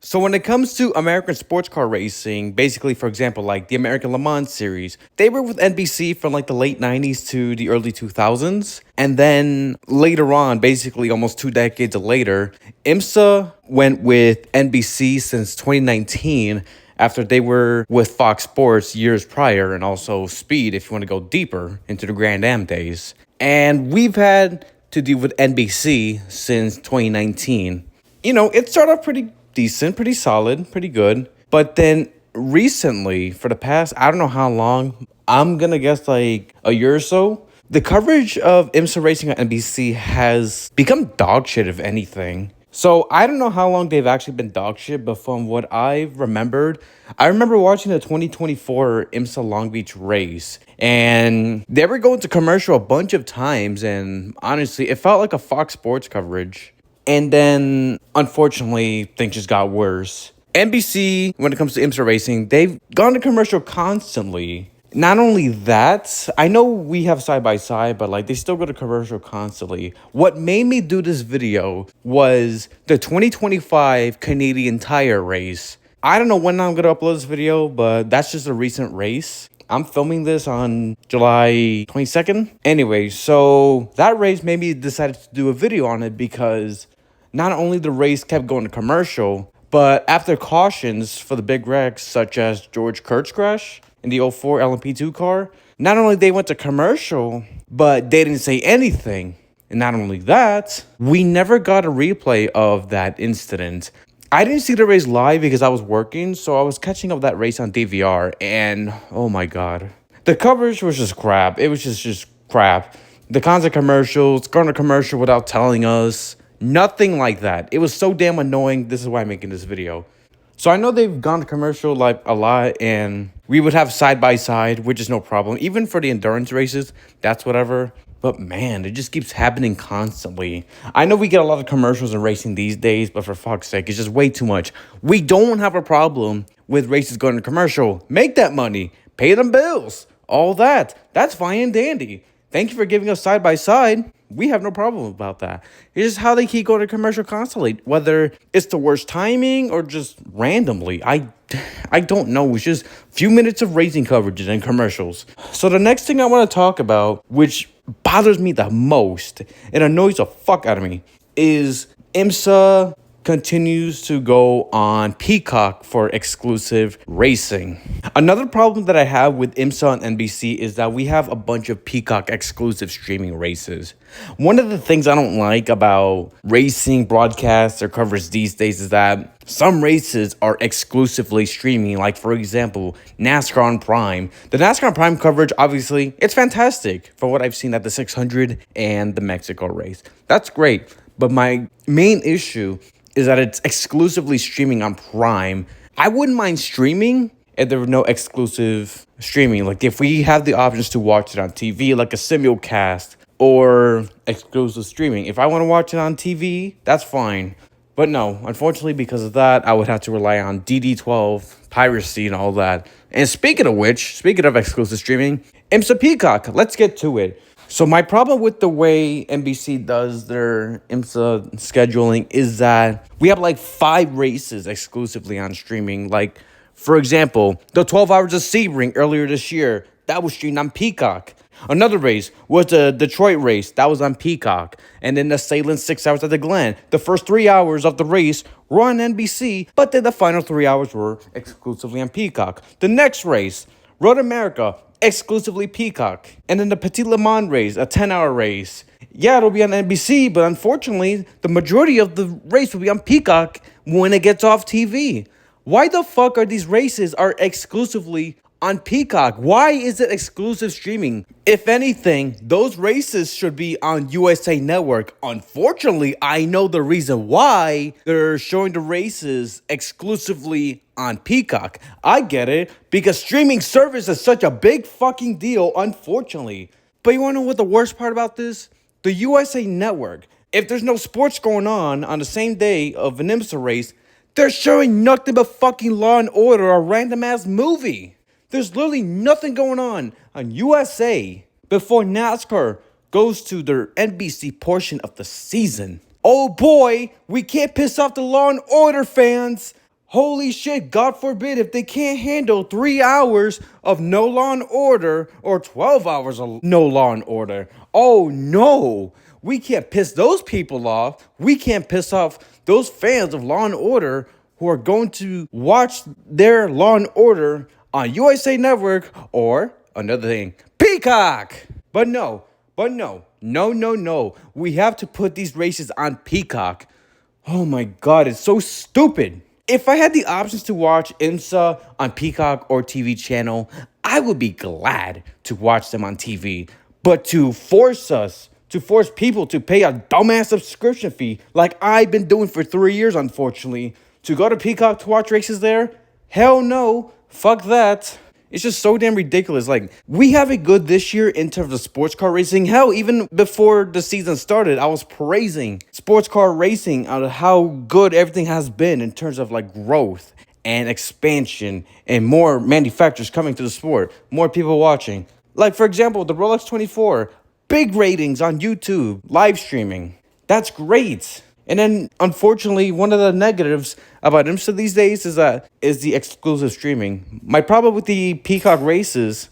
So when it comes to American sports car racing, basically, for example, like the American Le Mans series, they were with NBC from like the late 90s to the early 2000s. And then later on, basically almost 2 decades later, IMSA went with NBC since 2019 after they were with Fox Sports years prior, and also Speed if you want to go deeper into the Grand Am days. And we've had to deal with NBC since 2019. It started off pretty decent, pretty solid, pretty good. But then recently, for the past, I don't know how long, I'm going to guess like a year or so, the coverage of IMSA Racing on NBC has become dog shit, if anything. So I don't know how long they've actually been dog shit, but from what I've remembered, I remember watching the 2024 IMSA Long Beach race, and they were going to commercial a bunch of times, and honestly, it felt like a Fox Sports coverage. And then, unfortunately, things just got worse. NBC, when it comes to IMSA Racing, they've gone to commercial constantly. Not only that, I know we have side-by-side, but like they still go to commercial constantly. What made me do this video was the 2025 Canadian Tire race. I don't know when I'm going to upload this video, but that's just a recent race. I'm filming this on July 22nd. Anyway, so that race made me decide to do a video on it because not only the race kept going to commercial, but after cautions for the big wrecks, such as George Kurt's crash in the '04 LMP2 car, not only they went to commercial, but they didn't say anything. And not only that, we never got a replay of that incident. I didn't see the race live because I was working, so I was catching up that race on DVR, and oh my god. The coverage was just crap. It was just crap. The constant commercials, going to commercial without telling us, nothing like that. It was so damn annoying. This is why I'm making this video. So I know they've gone to commercial like a lot, and we would have side-by-side, which is no problem. Even for the endurance races, that's whatever. But man, it just keeps happening constantly. I know we get a lot of commercials in racing these days, but for fuck's sake, it's just way too much. We don't have a problem with races going to commercial. Make that money. Pay them bills. All that. That's fine and dandy. Thank you for giving us side-by-side. We have no problem about that. It's just how they keep going to commercial constantly. Whether it's the worst timing or just randomly. I don't know. It's just a few minutes of racing coverage and commercials. So the next thing I want to talk about, which bothers me the most and annoys the fuck out of me, is IMSA continues to go on Peacock for exclusive racing. Another problem that I have with IMSA and NBC is that we have a bunch of Peacock exclusive streaming races. One of the things I don't like about racing broadcasts or coverage these days is that some races are exclusively streaming, like for example, NASCAR on Prime. The NASCAR on Prime coverage, obviously, it's fantastic from what I've seen at the 600 and the Mexico race. That's great, but my main issue is that it's exclusively streaming on Prime. I wouldn't mind streaming if there were no exclusive streaming. Like if we have the options to watch it on TV, like a simulcast or exclusive streaming. If I want to watch it on TV, that's fine. But no, unfortunately, because of that, I would have to rely on DD12, piracy, and all that. And speaking of which, speaking of exclusive streaming, IMSA Peacock, let's get to it. So my problem with the way NBC does their IMSA scheduling is that we have like 5 races exclusively on streaming. Like, for example, the 12 Hours of Sebring earlier this year, that was streamed on Peacock. Another race was the Detroit race, that was on Peacock. And then the Salem 6 Hours at the Glen. The first 3 hours of the race were on NBC, but then the final 3 hours were exclusively on Peacock. The next race, Road America, exclusively Peacock. And then the Petit Le Mans race, a 10-hour race. Yeah, it'll be on NBC, but unfortunately, the majority of the race will be on Peacock when it gets off TV. Why the fuck are these races exclusively on Peacock? Why is it exclusive streaming? If anything, those races should be on USA Network. Unfortunately, I know the reason why they're showing the races exclusively on Peacock. I get it, because streaming service is such a big fucking deal, unfortunately. But you wanna know what the worst part about this? The USA Network, if there's no sports going on the same day of an IMSA race, they're showing nothing but fucking Law and Order, a random ass movie. There's literally nothing going on USA before NASCAR goes to their NBC portion of the season. Oh boy, we can't piss off the Law and Order fans. Holy shit, God forbid if they can't handle 3 hours of no Law and Order or 12 hours of no Law and Order. Oh no, we can't piss those people off. We can't piss off those fans of Law and Order who are going to watch their Law and Order on USA Network or another thing, Peacock. But no. No. We have to put these races on Peacock. Oh my God, it's so stupid. If I had the options to watch IMSA on Peacock or TV channel, I would be glad to watch them on TV. But to force people to pay a dumbass subscription fee like I've been doing for 3 years, unfortunately, to go to Peacock to watch races there? Hell no. Fuck that. It's just so damn ridiculous. Like, we have it good this year in terms of sports car racing. Hell, even before the season started, I was praising sports car racing on how good everything has been in terms of like growth and expansion and more manufacturers coming to the sport, more people watching. Like, for example, the Rolex 24, big ratings on YouTube, live streaming. That's great. And then, unfortunately, one of the negatives about IMSA these days is the exclusive streaming. My problem with the Peacock races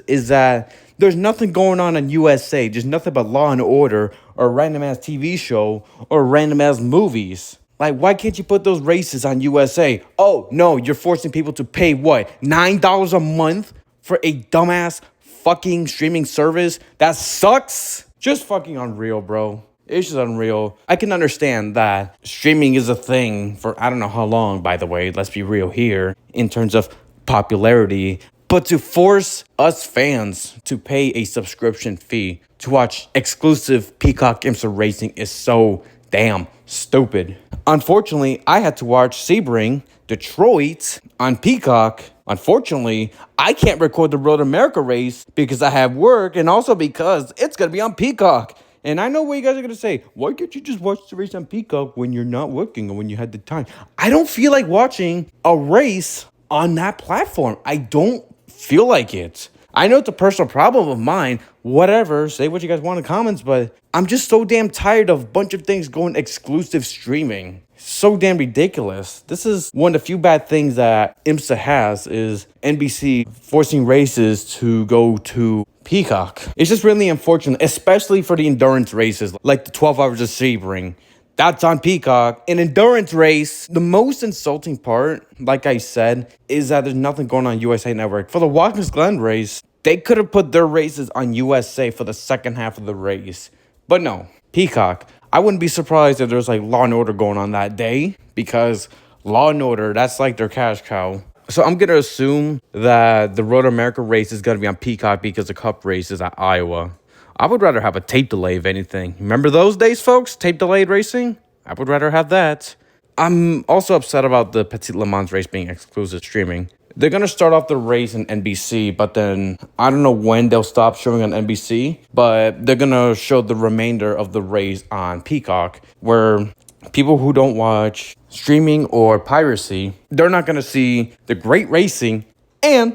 is that there's nothing going on USA. There's nothing but Law and Order or random ass TV show or random ass movies. Like, why can't you put those races on USA? Oh no, you're forcing people to pay what, $9 a month for a dumbass fucking streaming service? That sucks. Just fucking unreal, bro. It's just unreal. I can understand that streaming is a thing for I don't know how long, by the way. Let's be real here in terms of popularity. But to force us fans to pay a subscription fee to watch exclusive Peacock IMSA Racing is so damn stupid. Unfortunately, I had to watch Sebring, Detroit on Peacock. Unfortunately, I can't record the Road America race because I have work and also because it's going to be on Peacock. And I know what you guys are going to say. Why can't you just watch the race on Peacock when you're not working or when you had the time? I don't feel like watching a race on that platform. I don't feel like it. I know it's a personal problem of mine. Whatever. Say what you guys want in the comments. But I'm just so damn tired of a bunch of things going exclusive streaming. So damn ridiculous. This is one of the few bad things that IMSA has is NBC forcing races to go to Peacock. It's just really unfortunate, especially for the endurance races, like the 12 hours of Sebring. That's on Peacock. An endurance race, the most insulting part, like I said, is that there's nothing going on USA Network. For the Watkins Glen race, they could have put their races on USA for the second half of the race. But no, Peacock. I wouldn't be surprised if there's like Law and Order going on that day because Law and Order, that's like their cash cow. So I'm going to assume that the Road America race is going to be on Peacock because the Cup race is at Iowa. I would rather have a tape delay if anything. Remember those days, folks? Tape delayed racing? I would rather have that. I'm also upset about the Petit Le Mans race being exclusive streaming. They're going to start off the race in NBC, but then I don't know when they'll stop showing on NBC, but they're going to show the remainder of the race on Peacock, where people who don't watch streaming or piracy, they're not going to see the great racing and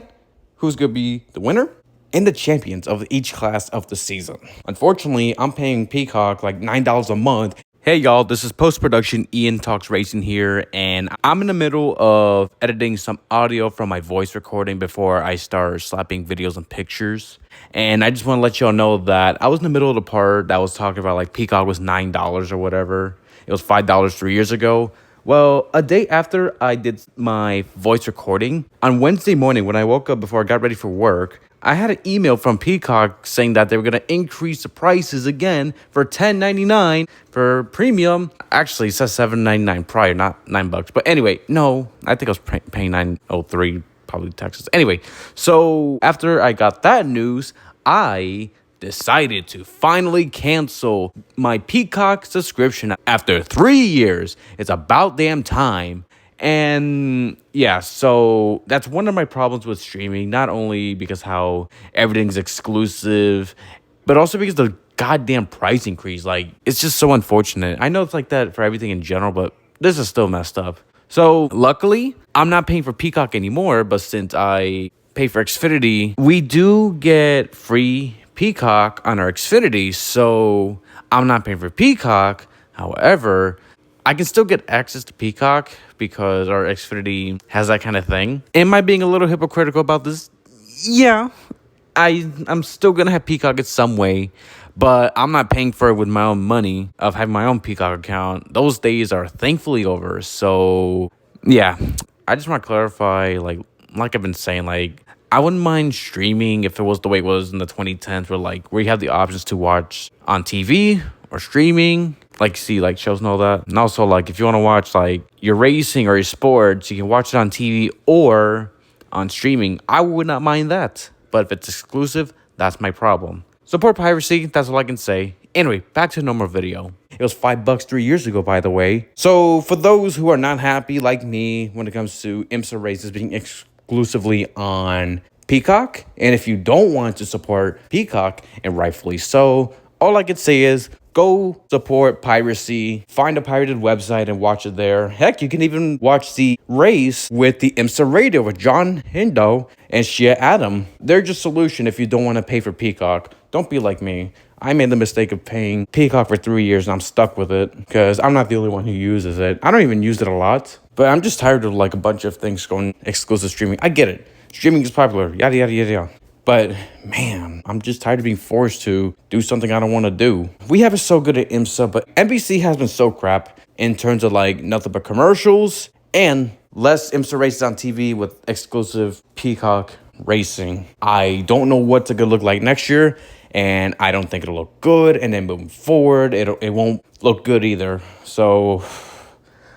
who's going to be the winner and the champions of each class of the season. Unfortunately, I'm paying Peacock like $9 a month. Hey y'all, this is post-production Ian Talks Racing here, and I'm in the middle of editing some audio from my voice recording before I start slapping videos and pictures. And I just want to let y'all know that I was in the middle of the part that was talking about like Peacock was $9 or whatever. It was $5 3 years ago. Well, a day after I did my voice recording, on Wednesday morning when I woke up before I got ready for work, I had an email from Peacock saying that they were going to increase the prices again for $10.99 for premium. Actually, it says $7.99 prior, not $9. But anyway, no, I think I was paying $9.03, probably taxes. Anyway, so after I got that news, I decided to finally cancel my Peacock subscription after 3 years. It's about damn time. And yeah, so that's one of my problems with streaming, not only because how everything's exclusive, but also because the goddamn price increase. Like, it's just so unfortunate. I know it's like that for everything in general, but this is still messed up. So luckily, I'm not paying for Peacock anymore, but since I pay for Xfinity, we do get free Peacock on our Xfinity, so I'm not paying for Peacock. However, I can still get access to Peacock because our Xfinity has that kind of thing. Am I being a little hypocritical about this? Yeah. I'm still gonna have Peacock in some way, but I'm not paying for it with my own money of having my own Peacock account. Those days are thankfully over. So yeah, I just want to clarify, like I've been saying, like I wouldn't mind streaming if it was the way it was in the 2010s, where you have the options to watch on TV or streaming, like see like shows and all that. And also like if you want to watch like your racing or your sports, you can watch it on TV or on streaming. I would not mind that. But if it's exclusive, that's my problem. Support piracy, that's all I can say. Anyway, back to the normal video. It was $5 3 years ago, by the way. So for those who are not happy like me when it comes to IMSA races being exclusively on Peacock, and if you don't want to support Peacock, and rightfully so, all I could say is go support piracy, find a pirated website and watch it there. Heck, you can even watch the race with the IMSA radio with John Hindo and Shia Adam. They're just a solution if you don't want to pay for Peacock. Don't be like me. I made the mistake of paying Peacock for 3 years and I'm stuck with it because I'm not the only one who uses it. I don't even use it a lot, but I'm just tired of like a bunch of things going exclusive streaming. I get it. Streaming is popular, yada, yada, yada, yada. But man, I'm just tired of being forced to do something I don't want to do. We have it so good at IMSA, but NBC has been so crap in terms of like nothing but commercials and less IMSA races on TV with exclusive Peacock racing. I don't know what's it gonna look like next year, and I don't think it'll look good. And then moving forward, it won't look good either. So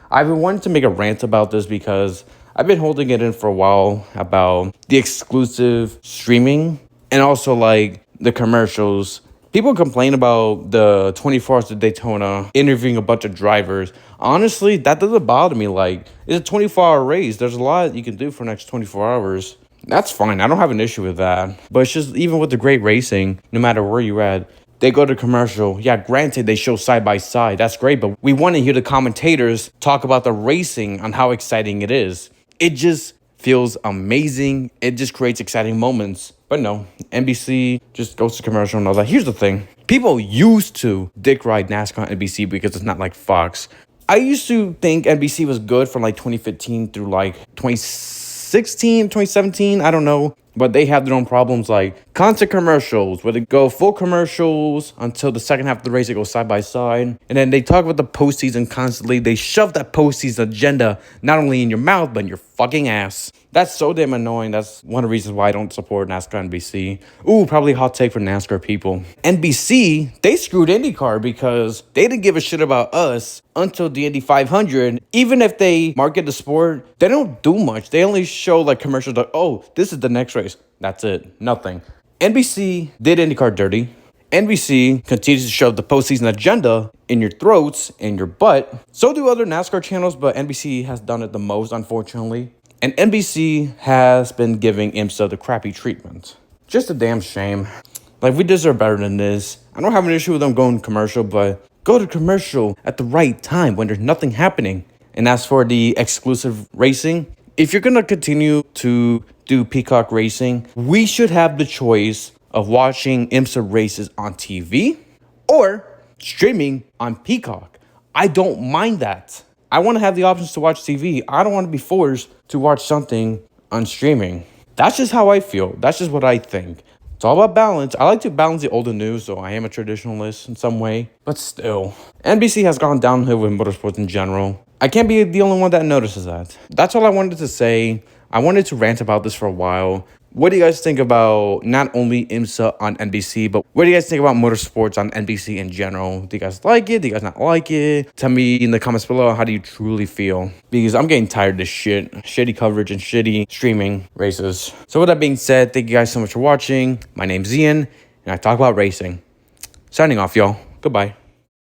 I've been wanting to make a rant about this because I've been holding it in for a while about the exclusive streaming and also like the commercials. People complain about the 24 Hours of Daytona interviewing a bunch of drivers. Honestly, that doesn't bother me. Like, it's a 24-hour race. There's a lot you can do for the next 24 hours. That's fine. I don't have an issue with that. But it's just even with the great racing, no matter where you're at, they go to commercial. Yeah, granted, they show side by side. That's great. But we want to hear the commentators talk about the racing on how exciting it is. It just feels amazing. It just creates exciting moments. But no, NBC just goes to commercial and all that. Here's the thing. People used to dick ride NASCAR on NBC because it's not like Fox. I used to think NBC was good from like 2015 through like 2016, 2017. I don't know. But they have their own problems like constant commercials where they go full commercials until the second half of the race. They go side by side. And then they talk about the postseason constantly. They shove that postseason agenda not only in your mouth, but in your fucking ass. That's so damn annoying. That's one of the reasons why I don't support NASCAR NBC. Ooh, probably a hot take for NASCAR people. NBC, they screwed INDYCAR because they didn't give a shit about us until the Indy 500. Even if they market the sport, they don't do much. They only show like commercials like, oh, this is the next race. That's it. Nothing. NBC did INDYCAR dirty. NBC continues to shove the postseason agenda in your throats and your butt. So do other NASCAR channels, but NBC has done it the most, unfortunately. And NBC has been giving IMSA the crappy treatment. Just a damn shame. Like, we deserve better than this. I don't have an issue with them going commercial, but go to commercial at the right time when there's nothing happening. And as for the exclusive racing, if you're going to continue to do Peacock racing, we should have the choice of watching IMSA races on TV or streaming on Peacock. I don't mind that. I want to have the options to watch TV. I don't want to be forced to watch something on streaming. That's just how I feel. That's just what I think. It's all about balance. I like to balance the old and new, so I am a traditionalist in some way. But still, NBC has gone downhill with motorsports in general. I can't be the only one that notices that. That's all I wanted to say. I wanted to rant about this for a while. What do you guys think about not only IMSA on NBC, but what do you guys think about motorsports on NBC in general? Do you guys like it? Do you guys not like it? Tell me in the comments below, how do you truly feel? Because I'm getting tired of this shit. Shitty coverage and shitty streaming races. So with that being said, thank you guys so much for watching. My name's Ian, and I talk about racing. Signing off, y'all. Goodbye.